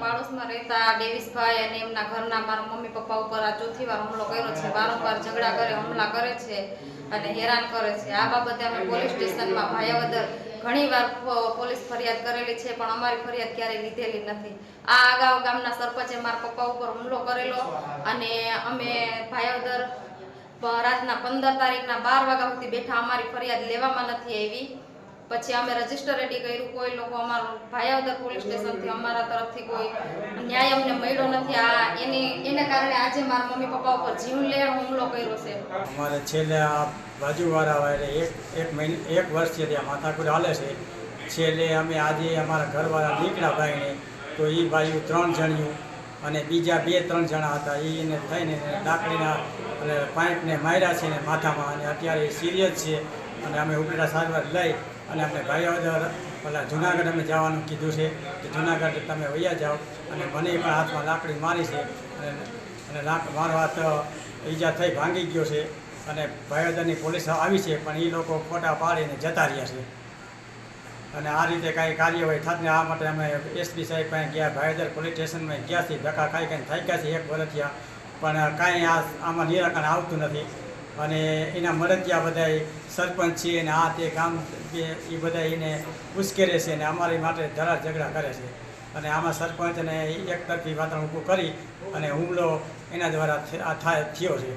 પાડોશમાં રહેતા ડેવિસભાઈ અને એમના ઘરના મારા મમ્મી પપ્પા ઉપર આ ચોથી વાર હુમલો કર્યો છે। વારંવાર ઝઘડા કરે, હુમલા કરે છે અને હેરાન કરે છે। આ બાબતે અમે પોલીસ સ્ટેશનમાં ભાયાવદર ઘણીવાર પોલીસ ફરિયાદ કરેલી છે, પણ અમારી ફરિયાદ ક્યારેય લીધેલી નથી। આ અગાઉ ગામના સરપંચે મારા પપ્પા ઉપર હુમલો કરેલો અને અમે ભાયાવદર રાતના 15 તારીખના 12 વાગ્યા સુધી બેઠા, અમારી ફરિયાદ લેવામાં નથી આવી। પછી અમે રજીસ્ટર રેડી કર્યું, કોઈ લોકો અમારું ભાયાવદર પોલીસ સ્ટેશનથી અમારા તરફથી કોઈ ન્યાય અમને મળ્યો નથી। એને કારણે આજે મારા મમ્મી પપ્પા ઉપર જીવલેણ હુમલો કર્યો છે। અમારે છેલ્લે આ બાજુવાળા એક વર્ષથી ત્યાં માથાકૂટ હાલે છે। છેલ્લે અમે આજે અમારા ઘરવાળા નીકળ્યા ભાઈને, તો એ ભાઈઓ 3 જણિયું અને બીજા 2-3 જણા હતા, એને થઈને લાકડીના અને પાઇપને માર્યા છે ને માથામાં, અને અત્યારે સિરિયસ છે। અને અમે ઉપલેટા સારવાર લઈ અને અમને ભાયાવદર પેલા જુનાગઢ અમે જવાનું કીધું છે કે જુનાગઢ તમે વયા જાઓ, અને મને પણ હાથમાં લાકડી મારી છે અને મારો હાથ ઈજા થઈ ભાંગી ગયો છે। અને ભાયાવદરની પોલીસ આવી છે, પણ એ લોકો ફોટા પાડીને જતા રહ્યા છે। અને આ રીતે કાંઈ કાર્યવાહી થતી આ માટે અમે એસપી સાહેબ પાસે ગયા, ભાયાવદર પોલીસ સ્ટેશનમાં ગયા છીએ, ધક્કા ખાઈ કાંઈ થઈ ગયા છે 1 વર્ષ થયા, પણ કાંઈ આમાં નિરાકરણ આવતું નથી। અને એના મદદિયા બધા સરપંચ છે અને આ તે ગામ એ બધા એને ઉશ્કેરે છે અને અમારી માટે ધરા ઝઘડા કરે છે। અને આમાં સરપંચને એકતરફી વાતાવરણ ઊભું કરી અને હુમલો એના દ્વારા થયો છે।